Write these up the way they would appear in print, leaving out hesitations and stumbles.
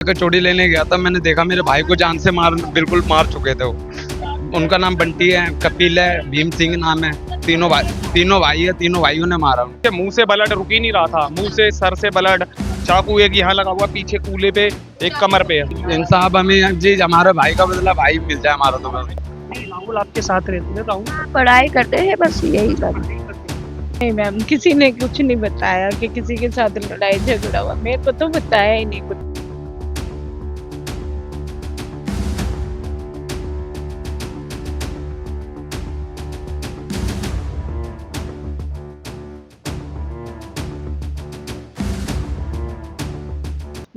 कचौड़ी लेने गया था, मैंने देखा मेरे भाई को जान से बिल्कुल मार चुके थे वो। उनका नाम बंटी है, कपिल है, भीम सिंह नाम है। तीनों भाई है, तीनों भाइयों ने मारा उनको। मुंह से ब्लड रुक ही नहीं रहा था, मुंह से सर से ब्लड, चाकू एक यहाँ लगा हुआ पीछे कूले पे, एक कमर पे। इंसाफ हमें जी, हमारे भाई का बदला भाई मिल जाए हमारा तो बस। राहुल आपके साथ रहते हैं? राहुल पढ़ाई करते हैं, बस यही बात। नहीं मैम, किसी ने कुछ नहीं बताया कि किसी के साथ लड़ाई झगड़ा हुआ। मेरे को तो बताया ही नहीं कुछ।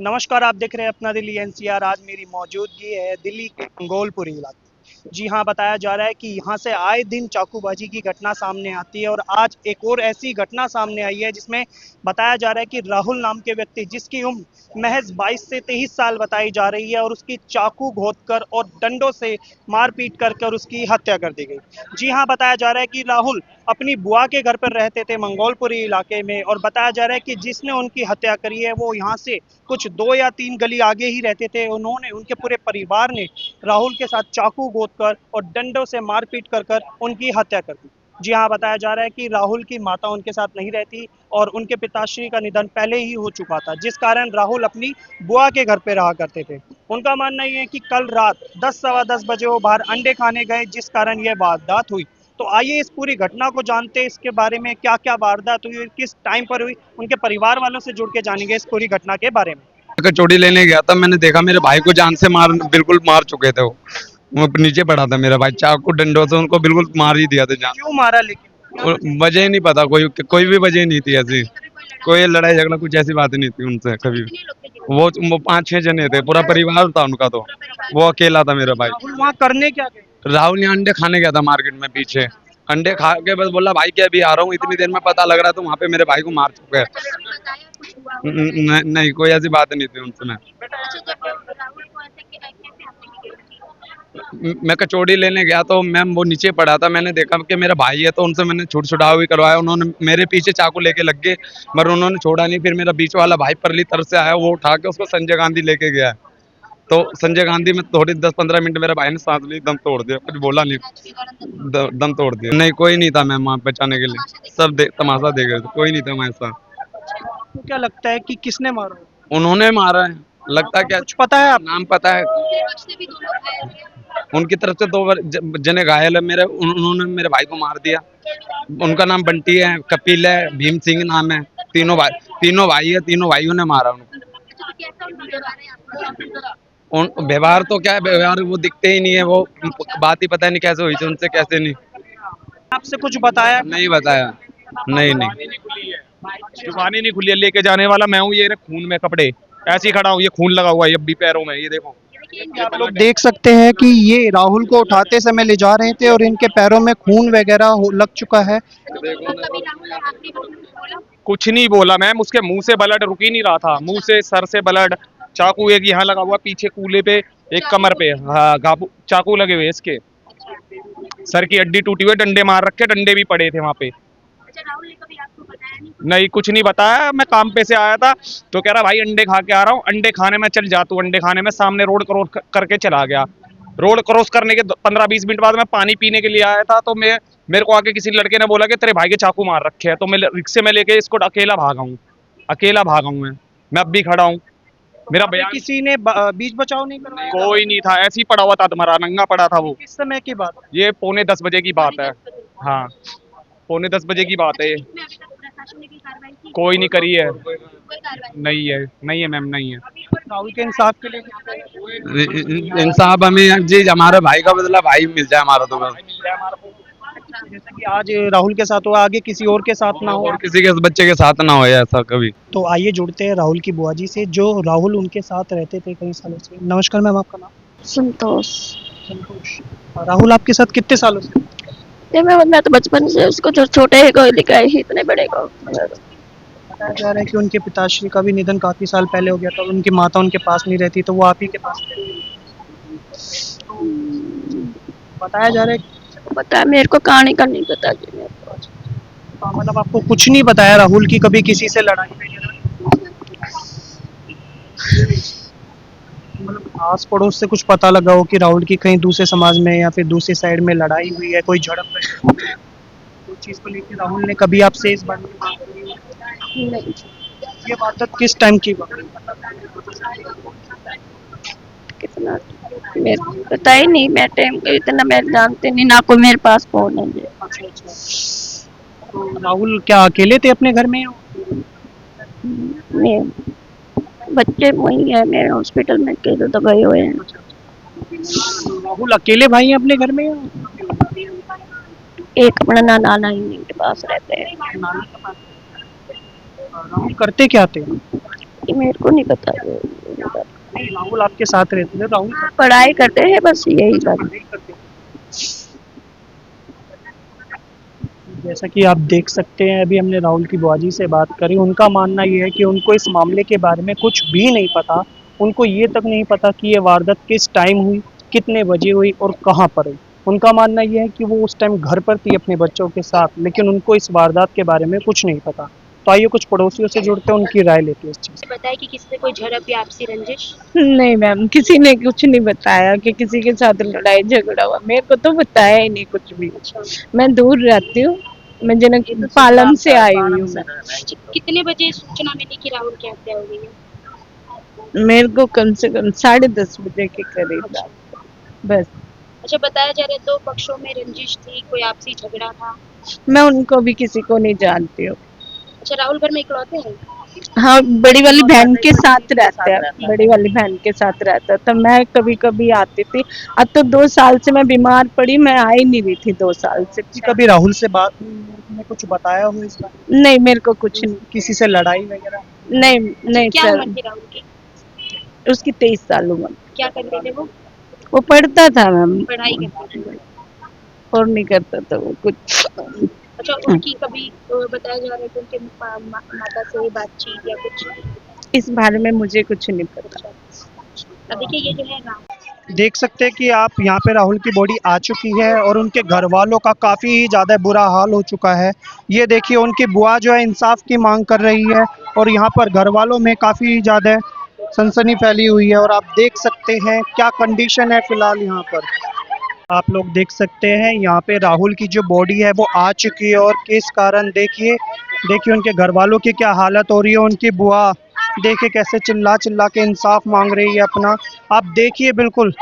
नमस्कार, आप देख रहे हैं अपना दिल्ली एनसीआर। आज मेरी मौजूदगी है दिल्ली के मंगोलपुरी इलाके। जी हाँ, बताया जा रहा है कि यहाँ से आए दिन चाकूबाजी की घटना सामने आती है और आज एक और ऐसी घटना सामने आई है जिसमें बताया जा रहा है कि राहुल नाम के व्यक्ति, जिसकी उम्र महज 22 से 23 साल बताई जा रही है, और उसकी चाकू घोंचकर और डंडों से मारपीट कर उसकी हत्या कर दी गई। जी हाँ, बताया जा रहा है कि राहुल अपनी बुआ के घर पर रहते थे मंगोलपुरी इलाके में, और बताया जा रहा है कि जिसने उनकी हत्या करी है वो यहाँ से कुछ 2 या 3 गली आगे ही रहते थे। उन्होंने, उनके पूरे परिवार ने राहुल के साथ चाकू गोदकर और डंडों से मारपीट कर उनकी हत्या कर दी। जी हाँ, बताया जा रहा है कि राहुल की माता उनके साथ नहीं रहती और उनके पिताश्री का निधन पहले ही हो चुका था, जिस कारण राहुल अपनी बुआ के घर पे रहा करते थे। उनका मानना ये है कि कल रात 10 सवा 10 बजे वो बाहर अंडे खाने गए, जिस कारण यह वारदात हुई। तो आइए इस पूरी घटना को जानते हैं, इसके बारे में क्या क्या वारदात हुई, किस टाइम पर हुई, उनके परिवार वालों से जुड़ के जानेंगे इस पूरी घटना के बारे में। कचौड़ी लेने गया था, मैंने देखा मेरे भाई को जान से बिल्कुल मार चुके थे वो नीचे पड़ा था मेरा भाई, चाकू डंडों से उनको बिल्कुल मार ही दिया था जान। क्यों मारा? लेकिन वजह ही नहीं पता, कोई भी वजह नहीं थी ऐसी, कोई लड़ाई झगड़ा कुछ ऐसी बात नहीं थी उनसे कभी भी। वो 5-6 जने थे, पूरा परिवार था उनका, तो वो अकेला था मेरा भाई। राहुल वहाँ करने क्या गए? राहुल यहाँ अंडे खाने गया था मार्केट में पीछे। अंडे खा के बस बोला भाई क्या अभी आ रहा हूँ, इतनी देर में पता लग रहा तो वहाँ पे मेरे भाई को मार चुके हैं। नहीं, कोई ऐसी बात नहीं थी उनसे। मैं कचौड़ी लेने गया तो मैम वो नीचे पड़ा था, मैंने देखा कि मेरा भाई है, तो उनसे मैंने छूट छुड़ाव भी करवाया। उन्होंने मेरे पीछे चाकू लेके लग गए, मगर उन्होंने छोड़ा नहीं। फिर मेरा बीच वाला भाई परली तरफ से आया, वो उठा के उसको संजय गांधी लेके गया। तो संजय गांधी में थोड़ी 10-15 मिनट मेरे भाई ने सांस ली, दम तोड़ दिया, कुछ बोला नहीं, दम तोड़ दिया। नहीं, कोई नहीं था मैम वहाँ बचाने के लिए, सब तमाशा देख रहे थे, कोई नहीं था हमारे साथ। आपको क्या लगता है कि किसने मारा? उन्होंने मारा है, लगता क्या कुछ पता है? नाम पता है? उनकी तरफ से 2 जने घायल है मेरे, उन्होंने मेरे भाई को मार दिया। उनका नाम बंटी है, कपिल है, भीम सिंह नाम है। तीनों भाई है, तीनों भाइयों ने मारा उनको। उन व्यवहार तो क्या है, व्यवहार वो दिखते ही नहीं है, वो बात ही पता नहीं कैसे हुई थी उनसे, कैसे नहीं। आपसे कुछ बताया? नहीं बताया, नहीं। जुबानी नहीं खुली है, लेके जाने वाला मैं हूँ। ये खून में कपड़े ऐसे ही खड़ा हूँ, ये खून लगा हुआ है अब भी पैरों में, ये देखो। आप लोग देख सकते हैं कि ये राहुल को उठाते समय ले जा रहे थे और इनके पैरों में खून वगैरह लग चुका है। कुछ नहीं बोला मैम, उसके मुंह से ब्लड रुक ही नहीं रहा था, मुंह से सर से ब्लड, चाकू एक यहाँ लगा हुआ पीछे कूले पे, एक कमर पे। हाँ, चाकू लगे हुए इसके, सर की हड्डी टूटी हुई, डंडे मार रखे, डंडे भी पड़े थे वहाँ पे। नहीं, कुछ नहीं बताया। मैं काम पे से आया था तो कह रहा भाई अंडे खा के आ रहा हूँ, अंडे खाने में चल जा तू। अंडे खाने में सामने रोड क्रॉस करके चला गया। रोड क्रॉस करने के 15-20 मिनट बाद मैं पानी पीने के लिए आया था, तो मेरे को आके किसी लड़के ने बोला कि तेरे भाई के चाकू मार रखे हैं। तो मैं रिक्शे में लेके इसको अकेला भागा हूँ। मैं अब भी खड़ा हूँ। मेरा बयान किसी ने बीच बचाव नहीं करवाया? कोई नहीं था, ऐसे ही पड़ा हुआ था, तुम्हारा नंगा पड़ा था वो। किस समय की बात? ये 9:45 बजे की बात है। हाँ, 9:45 बजे की बात है ये। कोई नहीं करी है। नहीं है मैम, नहीं है। राहुल के इंसाफ के लिए इंसाफ हमें जी, हमारे भाई का बदला भाई मिल जाए हमारा तो बस। जैसे कि आज राहुल के साथ हुआ, आगे किसी और के साथ ना हो, और किसी के बच्चे के साथ ना हो ऐसा कभी। तो आइए जुड़ते हैं राहुल की बुआ जी से, जो राहुल उनके साथ रहते थे कई सालों से। नमस्कार मैम, आपका नाम? संतोष। संतोष। राहुल आपके साथ कितने सालों से? ये मैं तो बचपन से उसको, जो छोटे को लेकर आई, इतने बड़े को। बताया जा रहा है कि उनके पिताश्री का भी निधन काफी साल पहले हो गया था, उनकी माता उनके पास नहीं रहती, तो वो आप ही के पास रहती। बताया जा रहा है। पता है मेरे को, कहानी का नहीं पता जी मेरे को। मतलब आपको कुछ नहीं बताया राहुल की कभी किसी से लड़ाई वगैरह? मतलब आस पड़ोस से कुछ पता लगा हो कि राहुल की कहीं दूसरे समाज में या फिर दूसरी साइड में लड़ाई हुई है, कोई झड़प है, कोई चीज़ को लेके राहुल ने कभी आपसे इस बारे में बात करी हो? नहीं, ये वारदात किस टाइम की बात है? कितना मेरे को पता ही नहीं, मैं टाइम को इतना मैं जानते नहीं, ना कोई मेरे पास फोन है जी। अच्छा अच्छा। तो राहुल क्या अकेले थे अपने घर में या? मैं बच्चे वही है, मेरे हॉस्पिटल में के तो गए हुए हैं। तो राहुल अकेले भाई हैं अपने घर में या? एक अपना नाना ही के पास रहते हैं। नाना के पास? राहुल करते क्या थे? ये मेरे को नहीं पता। नहीं, राहुल आपके साथ रहते थे, राहुल पढ़ाई करते हैं बस यही बात। पढ़ाई करते थे। जैसा कि आप देख सकते हैं, अभी हमने राहुल की बुआ जी से बात करी। उनका मानना ये है कि उनको इस मामले के बारे में कुछ भी नहीं पता। उनको ये तक नहीं पता कि ये वारदात किस टाइम हुई, कितने बजे हुई और कहाँ पर हुई। उनका मानना ये है कि वो उस टाइम घर पर थी अपने बच्चों के साथ, लेकिन उनको इस वारदात के बारे में कुछ नहीं पता। तो आइए कुछ पड़ोसियों से जुड़ते हैं, उनकी राय लेते हैं इस चीज़। बताया कि किसी से कोई झड़प या आपसी रंजिश? नहीं मैम, किसी ने कुछ नहीं बताया कि किसी के साथ लड़ाई झगड़ा हुआ। मेरे को तो बताया ही नहीं कुछ भी। मैं दूर रहती हूँ, मैं जनक पालम से आई हुई हूँ। मैं कितने बजे सूचना मिली कि राहुल की हत्या हो गई है? मेरे को कम से कम 10:30 बजे के करीब था बस। अच्छा, बताया जा रहा है दो पक्षों में रंजिश थी, कोई आपसी झगड़ा था। मैं उनको भी किसी को नहीं जानती हूँ। अच्छा, राहुल घर में इकलौते हैं? हाँ, बड़ी वाली बहन के साथ रहता है, बड़ी वाली बहन के साथ रहता था। मैं कभी कभी आती थी। अब तो 2 साल से मैं बीमार पड़ी, मैं आ ही नहीं रही थी 2 साल से। कि कभी राहुल से बात हुई, उन्होंने कुछ बताया हो इस बारे नहीं, मेरे को कुछ में? किसी से लड़ाई वगैरह? नहीं नहीं क्या सर। उम्र थी राहुल की? उसकी 23 साल उम्र। क्या करते थे वो पढ़ता था मैम, पढ़ाई करते थे? और नहीं करता था वो कुछ। अच्छा, उनकी कभी बताया जा रहा है कि उनके माता से बातचीत या कुछ? इस बारे में मुझे कुछ नहीं पता। अब देखिए, ये जो है राहुल, देख सकते हैं कि आप यहाँ पे राहुल की बॉडी आ चुकी है और उनके घर वालों का काफ़ी ही ज़्यादा बुरा हाल हो चुका है। ये देखिए, उनकी बुआ जो है इंसाफ की मांग कर रही है और यहाँ पर घर वालों में काफ़ी ज़्यादा सनसनी फैली हुई है। और आप देख सकते हैं क्या कंडीशन है फ़िलहाल यहाँ पर। आप लोग देख सकते हैं यहाँ पे राहुल की जो बॉडी है वो आ चुकी है और किस कारण देखिए उनके घर वालों की क्या हालत हो रही है। उनकी बुआ देखिए कैसे चिल्ला चिल्ला के इंसाफ मांग रही है अपना। आप देखिए, बिल्कुल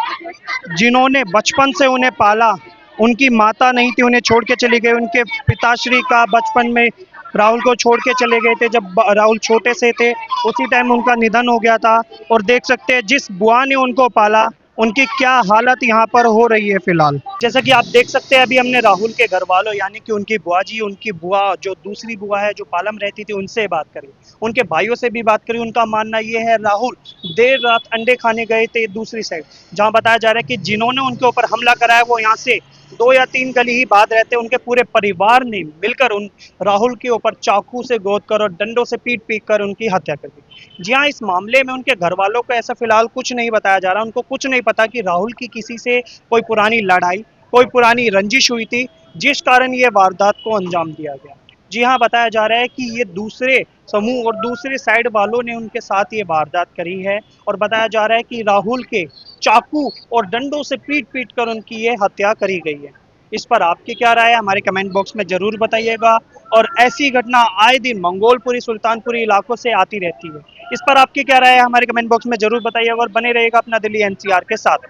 जिन्होंने बचपन से उन्हें पाला, उनकी माता नहीं थी, उन्हें छोड़ के चली गई। उनके पिताश्री का बचपन में राहुल को छोड़ के चले गए थे जब राहुल छोटे से थे, उसी टाइम उनका निधन हो गया था। और देख सकते हैं जिस बुआ ने उनको पाला, उनकी क्या हालत यहाँ पर हो रही है फिलहाल। जैसा कि आप देख सकते हैं, अभी हमने राहुल के घर वालों यानी कि उनकी बुआ जी, उनकी बुआ जो दूसरी बुआ है जो पालम रहती थी, उनसे बात करी, उनके भाइयों से भी बात करी। उनका मानना ये है राहुल देर रात अंडे खाने गए थे दूसरी साइड, जहाँ बताया जा रहा है कि जिन्होंने उनके ऊपर हमला कराया वो यहाँ से 2 या 3 गली ही बाद रहते। उनके पूरे परिवार ने मिलकर उन राहुल के ऊपर चाकू से गोद कर और डंडों से पीट पीट कर उनकी हत्या कर दी। जी हाँ, इस मामले में उनके घर वालों को ऐसा फिलहाल कुछ नहीं बताया जा रहा। उनको कुछ नहीं पता कि राहुल की किसी से कोई पुरानी लड़ाई, कोई पुरानी रंजिश हुई थी जिस कारण ये वारदात को अंजाम दिया गया। जी हाँ, बताया जा रहा है कि ये दूसरे समूह और दूसरे साइड वालों ने उनके साथ ये वारदात करी है। और बताया जा रहा है कि राहुल के चाकू और डंडों से पीट पीट कर उनकी ये हत्या करी गई है। इस पर आपकी क्या राय है, हमारे कमेंट बॉक्स में ज़रूर बताइएगा। और ऐसी घटना आए दिन मंगोलपुरी, सुल्तानपुरी इलाकों से आती रहती है। इस पर आपकी क्या राय है, हमारे कमेंट बॉक्स में ज़रूर बताइएगा और बने रहिएगा अपना दिल्ली एनसीआर के साथ।